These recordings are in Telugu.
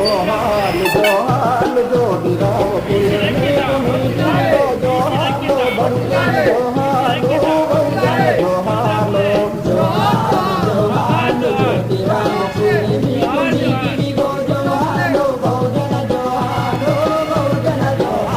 జోహార్లు జోహార్లు జ్యోతిరావు పులే నీకు నీతిలో జోహార్లు బహుజన జోహార్లు బహుజన జోహార్లు జోహార్లు జోహార్లు జ్యోతిరావు పులే నీకు నీతిలో జోహార్లు బహుజన జోహార్లు బహుజన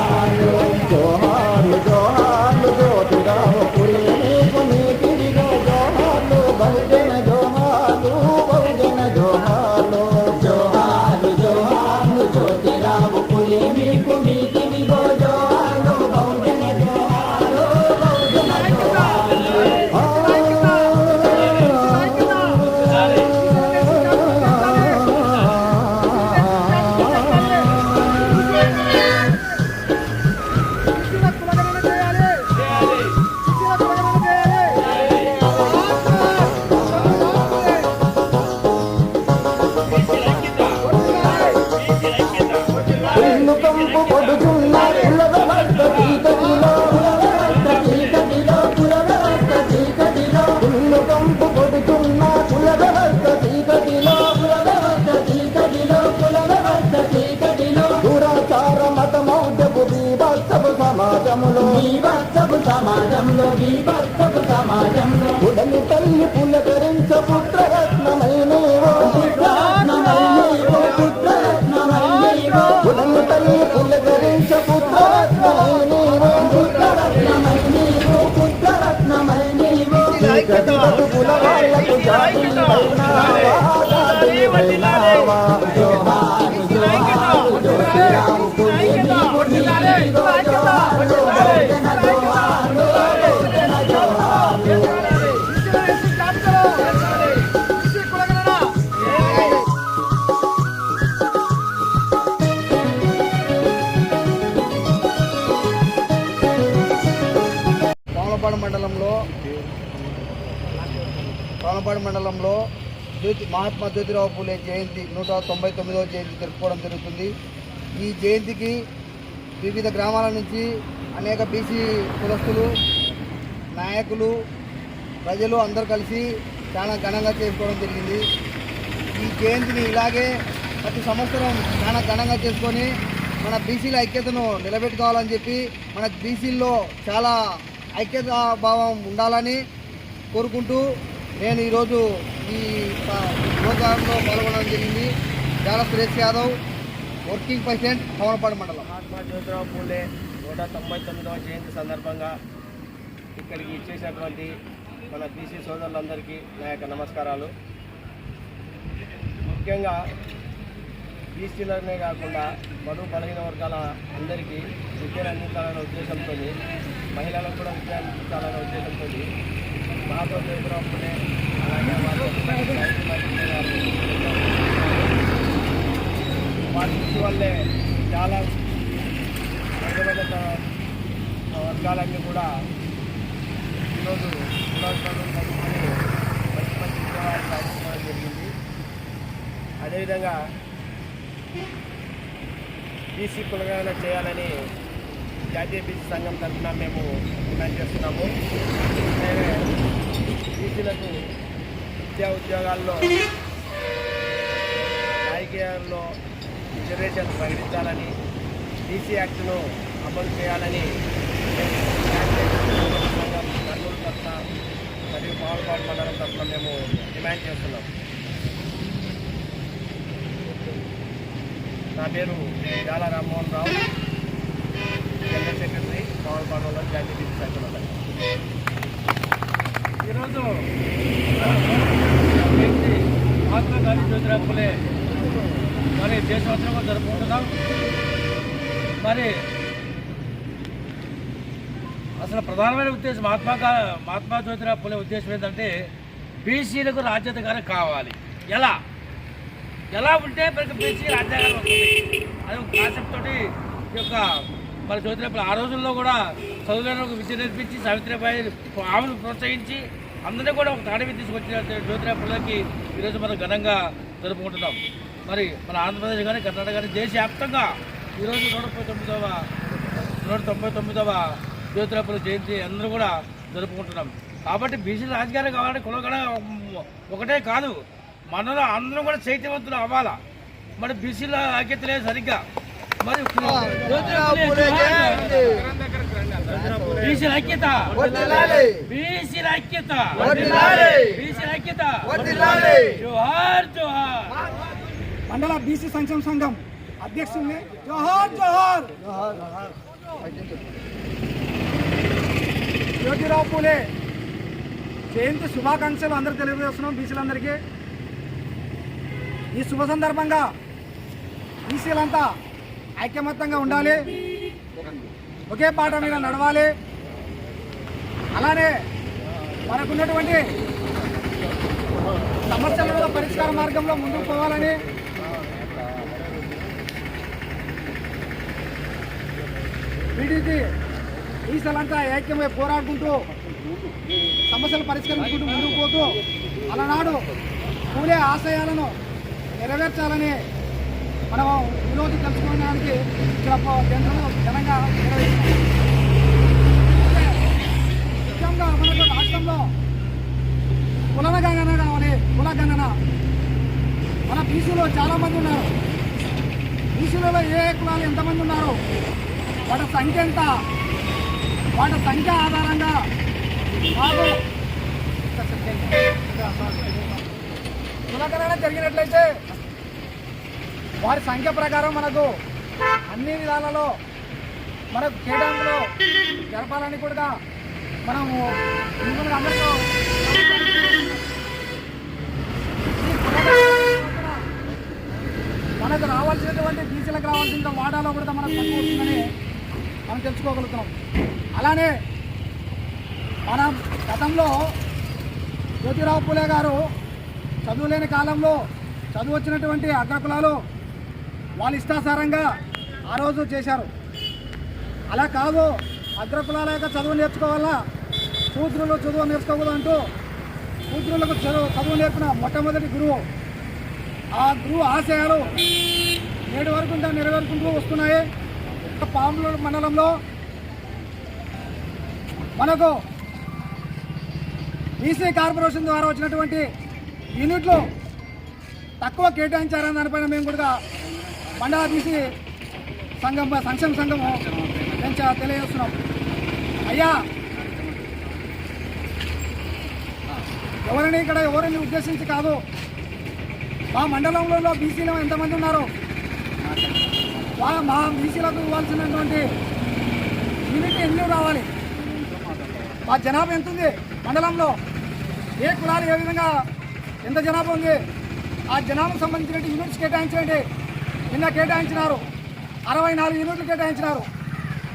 జోహార్లు జోహార్లు జోహార్లు జ్యోతిరావు పులే నీకు నీతిలో జోహార్లు బహుజన జోహార్లు బహుజన జోహార్లు జోహార్లు జోహార్లు జ్యోతిరావు పులే నీకు నీతిలో జోహార్లు బహుజన జోహార్లు బహుజన ఇల్లు కంపు పొడుచున్న కులద వస్త చీకటిలో కులద వస్త చీకటిలో ఇల్లు కంపు పొడుచున్న కులద వస్త చీకటిలో కులద వస్త చీకటిలో కులద వస్త చీకటిలో దురాచార మతమౌఢ్యపు బీభత్సపు సమాజంలో బీభత్సపు సమాజంలో బీభత్సపు సమాజంలో ఉడమి తల్లి పులకరించ పుత్రరత్నమైనవో పుత్రరత్నమైనవో పుత్రరత్నమైనవో ఉడమి తల్లి పులకరించ పుత్రరత్నమైనవో పుత్రరత్నమైనవో పుత్రరత్నమైనవో చీకటి బతుకుల వాళ్ళకు జాతివైనావా జోహారు జోహారు జ్యోతిరావు పులే నీకు నీతిలో జోహార్లు బహుజన జోహార్లు బహుజన జోహార్లు సోమపాడు మండలంలో మహాత్మా జ్యోతిరావు పూలే జయంతి 199వ జయంతి జరుపుకోవడం జరుగుతుంది. ఈ జయంతికి వివిధ గ్రామాల నుంచి అనేక బీసీ కులస్తులు, నాయకులు, ప్రజలు అందరూ కలిసి చాలా ఘనంగా చేసుకోవడం జరిగింది. ఈ జయంతిని ఇలాగే ప్రతి సంవత్సరం చాలా ఘనంగా చేసుకొని మన బీసీల ఐక్యతను నిలబెట్టుకోవాలని చెప్పి మన బీసీల్లో చాలా ఐక్యత భావం ఉండాలని కోరుకుంటూ నేను ఈరోజు ఈ ప్రోగ్రాంలో పాల్గొనడం జరిగింది. చాలా సురేష్ యాదవ్, వర్కింగ్ ప్రెసిడెంట్ సోమపాడు మండలం. మహాత్మా జ్యోతిరావు పూలే 199వ జయంతి సందర్భంగా ఇక్కడికి ఇచ్చేసినటువంటి మన బీసీ సోదరులందరికీ నా యొక్క నమస్కారాలు. ముఖ్యంగా బీసీలనే కాకుండా బడుగు బలహీన వర్గాల అందరికీ విద్యను అందించాలనే ఉద్దేశంతో, మహిళలకు కూడా విద్య అందించాలనే ఉద్దేశంతో మహాత్మా జ్యోతిరావు పూలే అలాగే వారి కృషి వల్లే చాలా పెద్ద వర్గాలన్నీ కూడా ఈరోజు చదువుకొని మంచి మంచి ఉద్యోగాలు సాధించడం జరిగింది. అదేవిధంగా బీసీ కులగణన చేయాలని జాతీయ బీసీ సంఘం తరఫున మేము డిమాండ్ చేస్తున్నాము. బీసీలకు విద్యా ఉద్యోగాల్లో, రాజకీయాల్లో రిజర్వేషన్ ప్రకటించాలని, బీసీ యాక్ట్ను అమలు చేయాలని సంఘం కర్నూలు తరఫున మరియు పాలపాడు మండలం తరఫున మేము డిమాండ్ చేస్తున్నాం. నా పేరు జాల రామ్మోహన్ రావు, జనరల్ సెక్రటరీ పాలపాడులో జాతీయ బీసీ సంఘం. ఈరోజు మహాత్మా గాంధీ జ్యోతిరావు పూలే మరి దేశవ్యాప్తంగా జరుపుకుంటున్నాం. మరి అసలు ప్రధానమైన ఉద్దేశం మహాత్మా జ్యోతిరావు పూలే ఉద్దేశం ఏంటంటే బీసీలకు రాజ్యాధికారం కావాలి. ఎలా ఉంటే మనకి బీసీ రాజ్యాంగం వస్తుంది అది ఒక కాన్సెప్ట్ తోటి ఈ యొక్క మన జ్యోతిరావు పూలే ఆ రోజుల్లో కూడా చదువులను విద్య నేర్పించి సావిత్రిబాయి ఆమెను ప్రోత్సహించి అందరినీ కూడా ఒక తాడవి తీసుకొచ్చిన జ్యోతిరావు పూలేకి ఈరోజు మనం ఘనంగా జరుపుకుంటున్నాం. మరి మన ఆంధ్రప్రదేశ్ కానీ కర్ణాటక కానీ దేశవ్యాప్తంగా ఈరోజు 199వ జ్యోతిరావు పూలే జయంతి అందరూ కూడా జరుపుకుంటున్నాం. కాబట్టి బీసీ రాజకీయాలు కావాలంటే కులగణ ఒకటే కాదు, మనలో అందరం కూడా చైతన్యవంతులు అవ్వాలా. మన బీసీల ఐక్యత లేదు సరిగ్గా. మరి బీసీల ఐక్యత, బీసీల ఐక్యత, బీసీల ఐక్యత. జోహార్ జోహార్. మండల బీసీ సంక్షేమ సంఘం అధ్యక్షుల్ని జోహార్ జోహార్. జ్యోతిరావు పూలే జయంతి శుభాకాంక్షలు అందరూ తెలియజేస్తున్నాం బీసీలందరికీ. ఈ శుభ సందర్భంగా బీసీలంతా ఐకమత్యంగా ఉండాలి, ఒకే పాట మీద నడవాలి. అలానే మనకున్నటువంటి సమస్యల పరిష్కార మార్గంలో ముందుకు పోవాలని బీసీలంతా ఐక్యమై పోరాడుకుంటూ సమస్యలు పరిష్కరించుకుంటూ ముందుకు పోతూ అలనాడు పూలే ఆశయాలను నెరవేర్చాలని మనం ఈరోజు తెలుసుకోవడానికి ఇక్కడ ఘనంగా నిర్వహిస్తున్నాం. ముఖ్యంగా మనకు రాష్ట్రంలో కులగణన కావాలి. కులగణన మన బీసీలో చాలామంది ఉన్నారు. బీసీలలో ఏ కులాలు ఎంతమంది ఉన్నారు, వాటి సంఖ్య ఎంత, వాటి సంఖ్య ఆధారంగా మాకు కులగణన జరిగినట్లయితే వారి సంఖ్య ప్రకారం మనకు అన్ని విధాలలో మనకు కేటాయింపులో జరపాలని కూడా మనము అందరితో మనకు రావాల్సినటువంటి బీసీలకు రావాల్సిన వాటాలో కూడా మనకు తక్కువ వస్తుందని మనం తెలుసుకోగలుగుతున్నాం. అలానే మనం గతంలో జ్యోతిరావు పూలే గారు చదువులేని కాలంలో చదువు వచ్చినటువంటి అగ్రకులాలు వాళ్ళ ఇష్టాసారంగా ఆ రోజు చేశారు. అలా కాదు, అగ్రకులాల యొక్క చదువు నేర్చుకోవాలా, శూద్రులు చదువు నేర్చుకోకూడదు అంటూ శూద్రులకు చదువు నేర్పిన మొట్టమొదటి గురువు. ఆ గురువు ఆశయాలు నేటి వరకు నెరవేరుకుంటూ వస్తున్నాయి. పాములూరు మండలంలో మనకు బీసీ కార్పొరేషన్ ద్వారా వచ్చినటువంటి యూనిట్లు తక్కువ కేటాయించారని దానిపైన మేము కూడా మండల బీసీ సంక్షేమ సంఘము మేము తెలియజేస్తున్నాం. అయ్యా, ఎవరిని ఉద్దేశించి కాదు, మా మండలంలో బీసీలు ఎంతమంది ఉన్నారు, మా బీసీలకు ఇవ్వాల్సినటువంటి యూనిట్ ఎన్ని రావాలి, మా జనాభా ఎంత ఉంది మండలంలో, ఏ కులాలు ఏ విధంగా ఎంత జనాభా ఉంది, ఆ జనాభాకు సంబంధించిన యూనిట్స్ కేటాయించండి. నిన్న కేటాయించినారు 64 యూనిట్లు కేటాయించినారు.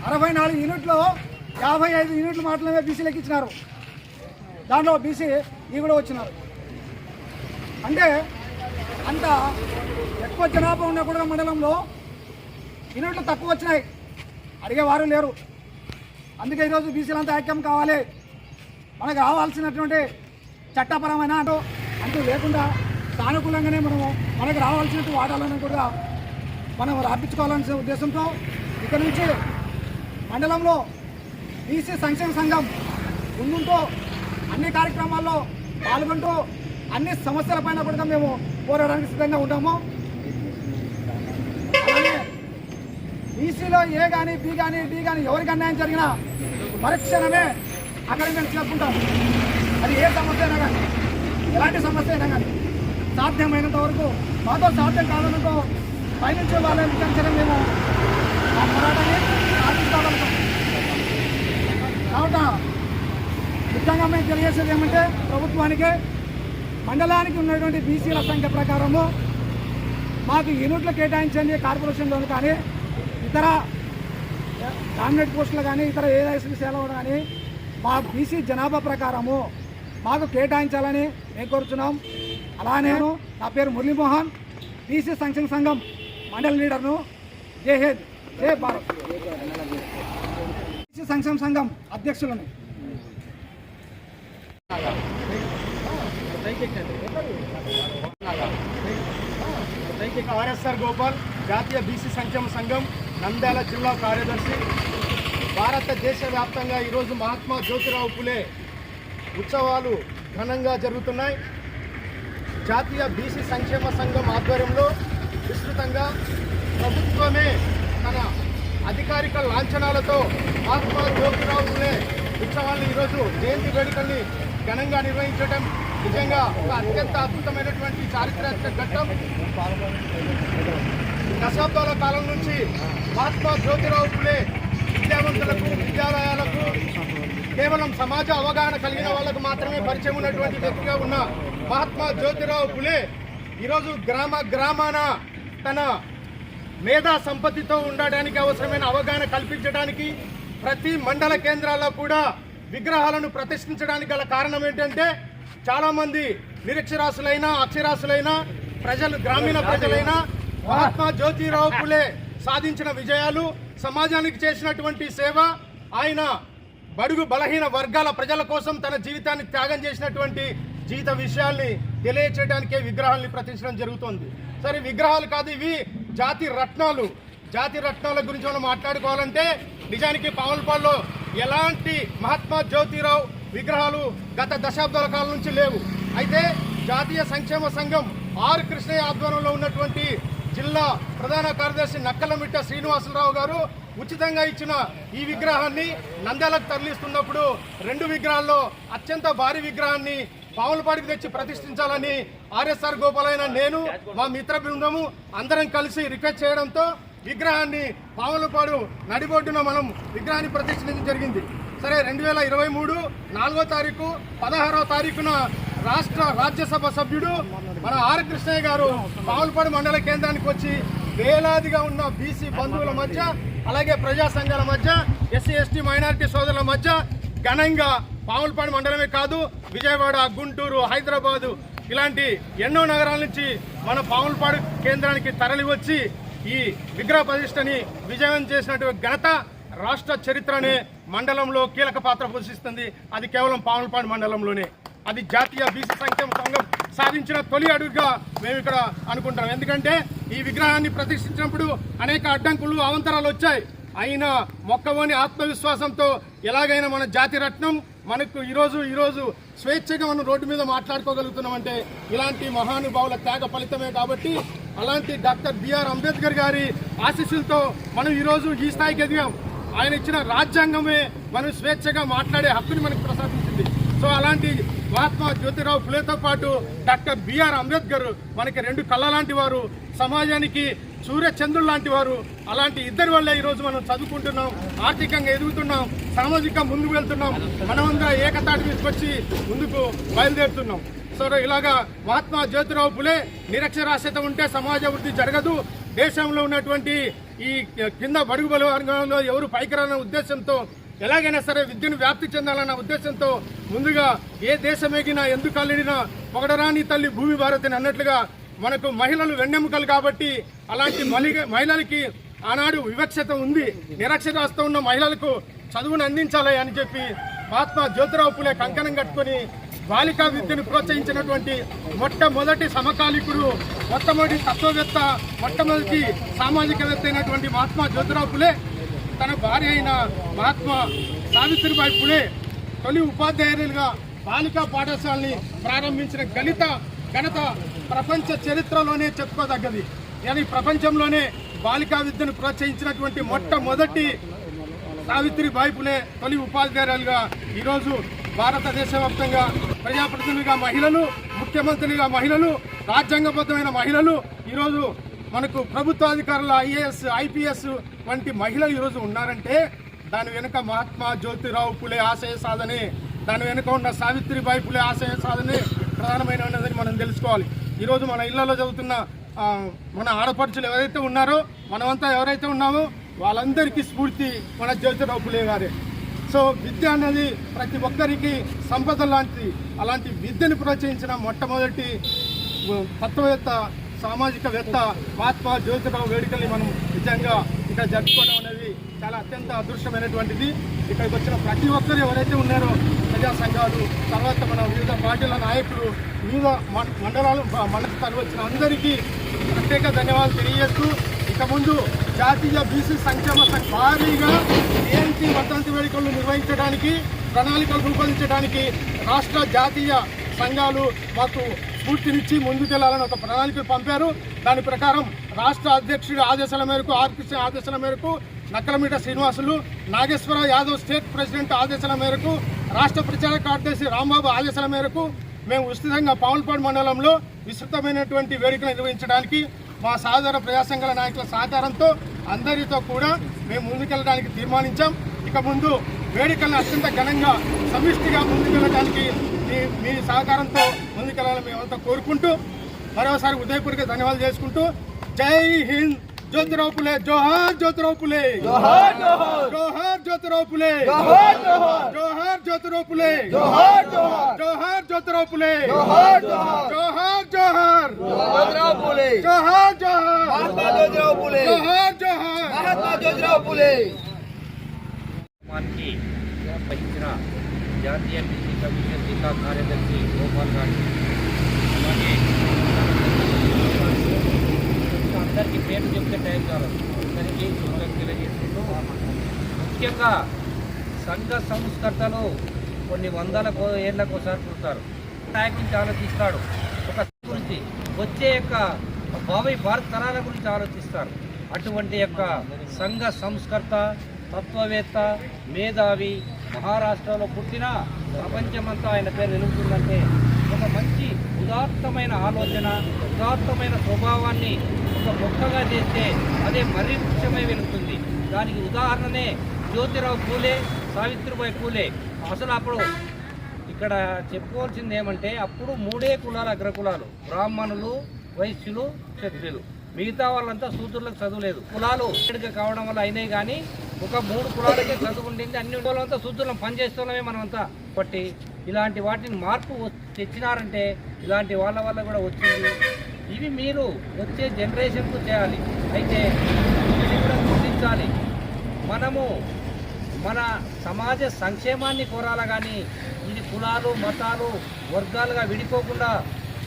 64 యూనిట్లో 55 యూనిట్లు మాత్రమే బీసీలకు ఇచ్చినారు. దాంట్లో బీసీ ఈ కూడా వచ్చినారు. అంటే అంత ఎక్కువ జనాభా ఉన్నా కూడా మండలంలో యూనిట్లు తక్కువ వచ్చినాయి, అడిగేవారు లేరు. అందుకే ఈరోజు బీసీలంతా ఐక్యం కావాలి. మనకు రావాల్సినటువంటి చట్టపరమైన అంటూ లేకుండా సానుకూలంగానే మనకు రావాల్సినటువంటి వాటాలను కూడా మనం రాపించుకోవాలనే ఉద్దేశంతో ఇక్కడ నుంచి మండలంలో బీసీ సంక్షేమ సంఘం ముందుంటూ అన్ని కార్యక్రమాల్లో పాల్గొంటూ అన్ని సమస్యలపైన కూడా మేము పోరాడడానికి సిద్ధంగా ఉంటాము. అలాగే బీసీలో ఏ కానీ బి కానీ డి కానీ ఎవరికి అన్యాయం జరిగినా మరుక్షణమే అక్కడ మేము చేరుకుంటాం. అది ఏ సమస్య అయినా కానీ, ఎలాంటి సమస్య అయినా కానీ సాధ్యమైనంత వరకు, మాతో సాధ్యం కాదనుకో పైనుంచి వాళ్ళని పెంచడం మేము ఆ పోరాటాన్ని సాధించాలనుకుంటాం. కాబట్టి ముఖ్యంగా మేము తెలియజేసేది ఏమంటే, ప్రభుత్వానికి మండలానికి ఉన్నటువంటి బీసీల సంఖ్య ప్రకారము మాకు యూనిట్లు కేటాయించండి. కార్పొరేషన్లోను కానీ ఇతర డామినేట్ పోస్టులు కానీ ఇతర ఏదైనా సేవలు కానీ మా బీసీ జనాభా ప్రకారము మాకు కేటాయించాలని మేము కోరుతున్నాం. అలానే నా పేరు మురళీమోహన్, బీసీ సంక్షేమ సంఘం మండల లీడర్ను. జై హింద్, జై భారత్. బీసీ సంక్షేమ సంఘం అధ్యక్షులను. ఆర్ఎస్ఆర్ గోపాల్, జాతీయ బీసీ సంక్షేమ సంఘం నంద్యాల జిల్లా కార్యదర్శి. భారతదేశ వ్యాప్తంగా ఈరోజు మహాత్మా జ్యోతిరావు పూలే ఉత్సవాలు ఘనంగా జరుగుతున్నాయి. జాతీయ బీసీ సంక్షేమ సంఘం ఆధ్వర్యంలో విస్తృతంగా ప్రభుత్వమే తన అధికారిక లాంఛనాలతో మహాత్మా జ్యోతిరావు ఫులే ఉత్సవాన్ని ఈరోజు జయంతి వేడుకల్ని ఘనంగా నిర్వహించడం నిజంగా ఒక అత్యంత అద్భుతమైనటువంటి చారిత్రక ఘట్టం. దశాబ్దాల కాలం నుంచి మహాత్మా జ్యోతిరావు ఫులే విద్యావంతులకు, విద్యాలయాలకు, కేవలం సమాజ అవగాహన కలిగిన వాళ్ళకు మాత్రమే పరిచయం ఉన్నటువంటి వ్యక్తిగా ఉన్న మహాత్మా జ్యోతిరావు ఫులే ఈరోజు గ్రామాన తన మేధా సంపత్తితో ఉండడానికి అవసరమైన అవగాహన కల్పించడానికి ప్రతి మండల కేంద్రాల్లో కూడా విగ్రహాలను ప్రతిష్ఠించడానికి గల కారణం ఏంటంటే చాలామంది నిరక్షరాస్యులైన, అక్షరాస్యులైన ప్రజలు, గ్రామీణ ప్రజలైన మహాత్మా జ్యోతిరావు ఫులే సాధించిన విజయాలు, సమాజానికి చేసినటువంటి సేవ, ఆయన బడుగు బలహీన వర్గాల ప్రజల కోసం తన జీవితాన్ని త్యాగం చేసినటువంటి జీవిత విషయాల్ని తెలియచేయడానికే విగ్రహాలని ప్రతిష్ఠించడం జరుగుతుంది. సరే, విగ్రహాలు కాదు, ఇవి జాతి రత్నాలు. జాతి రత్నాల గురించి మనం మాట్లాడుకోవాలంటే నిజానికి పావులపాడులో ఎలాంటి మహాత్మా జ్యోతిరావు విగ్రహాలు గత దశాబ్దాల కాలం నుంచి లేవు. అయితే జాతీయ సంక్షేమ సంఘం ఆర్ కృష్ణయ్య ఆధ్వర్యంలో ఉన్నటువంటి జిల్లా ప్రధాన కార్యదర్శి నక్కలమిట్ట శ్రీనివాసరావు గారు ఉచితంగా ఇచ్చిన ఈ విగ్రహాన్ని నంద్యాలకు తరలిస్తున్నప్పుడు 2 విగ్రహాల్లో అత్యంత భారీ విగ్రహాన్ని పావులపాడికి తెచ్చి ప్రతిష్ఠించాలని ఆర్ఎస్ఆర్ గోపాలైన నేను, మా మిత్ర బృందము అందరం కలిసి రిక్వెస్ట్ చేయడంతో విగ్రహాన్ని పావులపాడు నడిబొడ్డున మనం విగ్రహాన్ని ప్రతిష్ఠించడం జరిగింది. సరే, 2023 4వ తారీఖు 16వ తారీఖున రాజ్యసభ సభ్యుడు మన ఆర్ కృష్ణయ్య గారు పావులపాడు మండల కేంద్రానికి వచ్చి వేలాదిగా ఉన్న బీసీ బంధువుల మధ్య, అలాగే ప్రజా సంఘాల మధ్య, ఎస్సీ ఎస్టీ మైనారిటీ సోదరుల మధ్య ఘనంగా పావులపాడు మండలమే కాదు, విజయవాడ, గుంటూరు, హైదరాబాదు ఇలాంటి ఎన్నో నగరాల నుంచి మన పావులపాడు కేంద్రానికి తరలి వచ్చి ఈ విగ్రహ ప్రతిష్టని విజయం చేసినటువంటి ఘనత రాష్ట్ర చరిత్రనే మండలంలో కీలక పాత్ర పోషిస్తుంది. అది కేవలం పావులపాడు మండలంలోనే. అది జాతీయ బీసీ సంక్షేమ సంఘం సాధించిన తొలి అడుగుగా మేము ఇక్కడ అనుకుంటాం. ఎందుకంటే ఈ విగ్రహాన్ని ప్రతిష్ఠించినప్పుడు అనేక అడ్డంకులు, అవంతరాలు వచ్చాయి. అయినా మొక్కవోని ఆత్మవిశ్వాసంతో ఎలాగైనా మన జాతి రత్నం మనకు ఈరోజు స్వేచ్ఛగా మనం రోడ్డు మీద మాట్లాడుకోగలుగుతున్నామంటే ఇలాంటి మహానుభావుల త్యాగ ఫలితమే. కాబట్టి అలాంటి డాక్టర్ బిఆర్ అంబేద్కర్ గారి ఆశీస్సులతో మనం ఈరోజు ఈ స్థాయికి ఎదిగాం. ఆయన ఇచ్చిన రాజ్యాంగమే మనం స్వేచ్ఛగా మాట్లాడే హక్కుని మనకు ప్రసాదించింది. సో అలాంటి మహాత్మా జ్యోతిరావు ఫులేతో పాటు డాక్టర్ బిఆర్ అంబేద్కర్ మనకి 2 కళ్ళ లాంటి వారు, సమాజానికి సూర్యచంద్రులు లాంటి వారు. అలాంటి ఇద్దరి వల్లే ఈరోజు మనం చదువుకుంటున్నాం, ఆర్థికంగా ఎదుగుతున్నాం, సామాజికంగా ముందుకు వెళ్తున్నాం, మనమందరం ఏకతాటి తీసుకొచ్చి ముందుకు బయలుదేరుతున్నాం. సో ఇలాగా మహాత్మా జ్యోతిరావు ఫులే నిరక్షరాస్యత ఉంటే సమాజాభివృద్ధి జరగదు, దేశంలో ఉన్నటువంటి ఈ కింద బడుగు బల వర్గాల్లో ఎవరు పైకి రాలన్న ఉద్దేశంతో, ఎలాగైనా సరే విద్యను వ్యాప్తి చెందాలన్న ఉద్దేశంతో ముందుగా ఏ దేశమేగినా ఎందుకు అల్లిడినా పొగడరాని తల్లి భూమి భారతిని అన్నట్లుగా మనకు మహిళలు వెన్నెముకలు. కాబట్టి అలాంటి మహిళలకి ఆనాడు వివక్షత ఉంది. నిరక్షరాస్యత ఉన్న మహిళలకు చదువును అందించాలి అని చెప్పి మహాత్మా జ్యోతిరావు ఫులే కంకణం కట్టుకొని బాలికా విద్యను ప్రోత్సహించినటువంటి మొట్టమొదటి సమకాలీకుడు, మొట్టమొదటి తత్వవేత్త, మొట్టమొదటి సామాజికవేత్త అయినటువంటి మహాత్మా జ్యోతిరావు ఫులే తన భార్య అయిన మహాత్మా సావిత్రిబాయి ఫులే తొలి ఉపాధ్యాయులుగా బాలికా పాఠశాలని ప్రారంభించిన ఘనత ప్రపంచ చరిత్రలోనే చెప్పుకోదగ్గది. కానీ ప్రపంచంలోనే బాలికా విద్యను ప్రోత్సహించినటువంటి మొట్టమొదటి సావిత్రిబాయి ఫులే తొలి ఉపాధ్యాయులుగా ఈరోజు భారతదేశ వ్యాప్తంగా ప్రజాప్రతినిధులుగా మహిళలు, ముఖ్యమంత్రులుగా మహిళలు, రాజ్యాంగబద్ధమైన మహిళలు, ఈరోజు మనకు ప్రభుత్వాధికారుల ఐఏఎస్, ఐపీఎస్ వంటి మహిళలు ఈరోజు ఉన్నారంటే దాని వెనుక మహాత్మా జ్యోతిరావు ఫులే ఆశయ సాధనే, దాని వెనుక ఉన్న సావిత్రిబాయి ఫులే ఆశయ సాధనే ప్రధానమైనదని మనం తెలుసుకోవాలి. ఈరోజు మన ఇళ్లలో చదువుతున్న మన ఆడపడుచులు ఎవరైతే ఉన్నారో, మనమంతా ఎవరైతే ఉన్నామో వాళ్ళందరికీ స్ఫూర్తి మన జ్యోతిరావు ఫులే గారే. సో విద్య అనేది ప్రతి ఒక్కరికి సంపద లాంటిది. అలాంటి విద్యను ప్రోత్సహించిన మొట్టమొదటి తత్వవేత్త, సామాజికవేత్త మహాత్మా జ్యోతిరావు వేడుకల్ని మనం నిజంగా ఇక్కడ జరుపుకోవడం అనేది చాలా అత్యంత అదృష్టమైనటువంటిది. ఇక్కడికి వచ్చిన ప్రతి ఒక్కరు ఎవరైతే ఉన్నారో ప్రజా సంఘాలు, తర్వాత మన వివిధ పార్టీల నాయకులు, వివిధ మండలాలు మనకు తరలి వచ్చిన అందరికీ ప్రత్యేక ధన్యవాదాలు తెలియజేస్తూ ఇక ముందు జాతీయ బీసీ సంక్షేమ సంఘం భారీగా జయంతి వర్ధంతి వేడుకలను నిర్వహించడానికి, ప్రణాళికలు రూపొందించడానికి రాష్ట్ర జాతీయ సంఘాలు మాకు స్ఫూర్తినిచ్చి ముందుకెళ్లాలని ఒక ప్రణాళిక పంపారు. దాని ప్రకారం రాష్ట్ర అధ్యక్షుడి ఆదేశాల మేరకు ఆర్పిసి ఆదేశాల మేరకు నక్కలమీట శ్రీనివాసులు, నాగేశ్వర యాదవ్ స్టేట్ ప్రెసిడెంట్ ఆదేశాల మేరకు, రాష్ట్ర ప్రచార కార్యదర్శి రాంబాబు ఆదేశాల మేరకు మేము విస్తృతంగా పావులపాడు మండలంలో విస్తృతమైనటువంటి వేడుకలు నిర్వహించడానికి మా సహోదర ప్రజా సంఘాల నాయకుల సహకారంతో అందరితో కూడా మేము ముందుకెళ్ళడానికి తీర్మానించాం. ఇక ముందు వేడుకలను అత్యంత ఘనంగా సమిష్టిగా ముందుకెళ్ళడానికి మీ సహకారంతో ముందుకెళ్ళాలని మేమంతా కోరుకుంటూ మరోసారి ఉదయపూర్వక ధన్యవాదాలు చేసుకుంటూ జై హింద్. జ్యోతిరావు పులే జోహార్, జ్యోతిరావు పులే జోహార్, జోహార్ జ్యోతిరావు పులే జోహార్, జోహార్ జ్యోతిరావు పులే జోహార్, జోహార్ జ్యోతిరావు పులే జోహార్, జోహార్ జోహార్ జ్యోతిరావు పులే జోహార్, జోహార్ మహాత్మా జ్యోతిరావు పులే జోహార్, జోహార్ మహాత్మా జ్యోతిరావు పులే. మనకి వహించిన జాతీయ బీసీ కమిషన్ జిల్లా కార్యదర్శి గోపాల్ గారు, అలాగే అందరికీ పేరు చెప్తే టైం కాదు, అందరికీ శుభ్రంగా తెలియజేసుకుంటూ ముఖ్యంగా సంఘ సంస్కర్తలు కొన్ని వందల ఏళ్ళకు ఒకసారి చూస్తారు. నాయకు గురించి ఆలోచిస్తాడు, ఒక గురించి వచ్చే యొక్క భావి భారత తరాల గురించి ఆలోచిస్తారు. అటువంటి యొక్క సంఘ సంస్కర్త, తత్వవేత్త, మేధావి, మహారాష్ట్రలో పుట్టిన ప్రపంచమంతా ఆయన పేరు నిలుపుతుందంటే ఒక మంచి ఉదాత్తమైన ఆలోచన, ఉదాత్తమైన స్వభావాన్ని ఒక మొక్కగా చేస్తే అదే మరీ ముఖ్యమై వెళుతుంది. దానికి ఉదాహరణనే జ్యోతిరావు పూలే, సావిత్రిబాయి పూలే. అసలు అప్పుడు ఇక్కడ చెప్పుకోవాల్సింది ఏమంటే అప్పుడు 3 కులాలు అగ్రకులాలు, బ్రాహ్మణులు, వైశ్యులు, క్షత్రియులు. మిగతా వాళ్ళంతా సూత్రులకు చదువులేదు. కులాలు ఇక్కడికి కావడం వల్ల అయినాయి కానీ ఒక 3 కులాలకే చదువు ఉండింది. అన్ని కులాలంతా సూత్రులను పనిచేస్తున్నామే మనమంతా. బట్టి ఇలాంటి వాటిని మార్పు తెచ్చినారంటే ఇలాంటి వాళ్ళ వల్ల కూడా వచ్చింది. ఇవి మీరు వచ్చే జనరేషన్కు చేయాలి. అయితే ఇది కూడా గుర్తించాలి, మనము మన సమాజ సంక్షేమాన్ని కోరాలా కానీ ఇది కులాలు, మతాలు, వర్గాలుగా విడిపోకుండా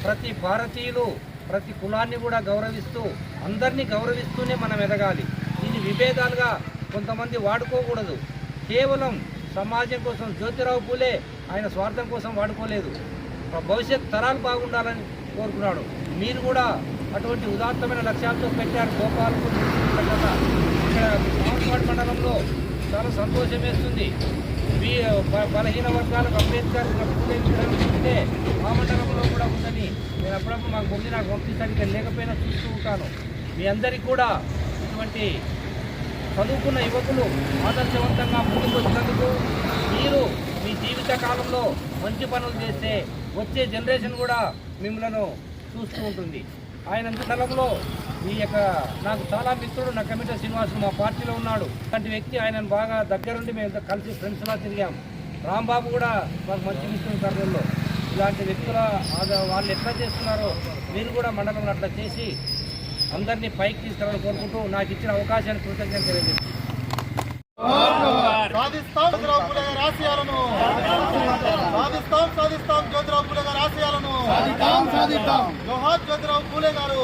ప్రతి భారతీయులు ప్రతి కులాన్ని కూడా గౌరవిస్తూ అందరినీ గౌరవిస్తూనే మనం ఎదగాలి. దీన్ని విభేదాలుగా కొంతమంది వాడుకోకూడదు. కేవలం సమాజం కోసం జ్యోతిరావు పూలే ఆయన స్వార్థం కోసం వాడుకోలేదు, భవిష్యత్ తరాలు బాగుండాలని కోరుకున్నాడు. మీరు కూడా అటువంటి ఉదాత్తమైన లక్ష్యాలతో పెట్టారు. గోపాలకు ఇక్కడ పావులపాడు మండలంలో చాలా సంతోషం వేస్తుంది. బలహీన వర్గాలకు అంబేద్కర్ ఉంటే ఆ మండలంలో కూడా ఉందని నేను అప్పుడప్పుడు మాకు ముందు నాకు పంపిస్తానికి లేకపోయినా చూస్తూ ఉంటాను. మీ అందరికీ కూడా ఇటువంటి చదువుకున్న యువకులు ఆదర్శవంతంగా ముందుకు వచ్చినందుకు మీరు మీ జీవిత కాలంలో మంచి పనులు చేస్తే వచ్చే జనరేషన్ కూడా మిమ్మల్ని చూస్తూ ఉంటుంది. ఆయన మండలంలో ఈ యొక్క నాకు చాలా మిత్రుడు నక్కలమీట శ్రీనివాసులు మా పార్టీలో ఉన్నాడు. అలాంటి వ్యక్తి ఆయనను బాగా దగ్గరుండి మేము కలిసి ఫ్రెండ్స్లా తిరిగాం. రాంబాబు కూడా మాకు మంచి మిత్రుడు కర్నూలులో. ఇలాంటి వ్యక్తుల వాళ్ళు ఎట్లా చేస్తున్నారో మీరు కూడా మండలంలో అట్లా చేసి అందరినీ పైకి తీసుకురావాలని కోరుకుంటూ నాకు ఇచ్చిన అవకాశాన్ని కృతజ్ఞత తెలియజేస్తున్నాను. సాధిస్తాం జ్యోతిరావు పూలే గారి ఆశయాలను, సాధిస్తాం జ్యోతిరావు పూలే గారి ఆశయాలను. జోహార్ జ్యోతిరావు పూలే గారు.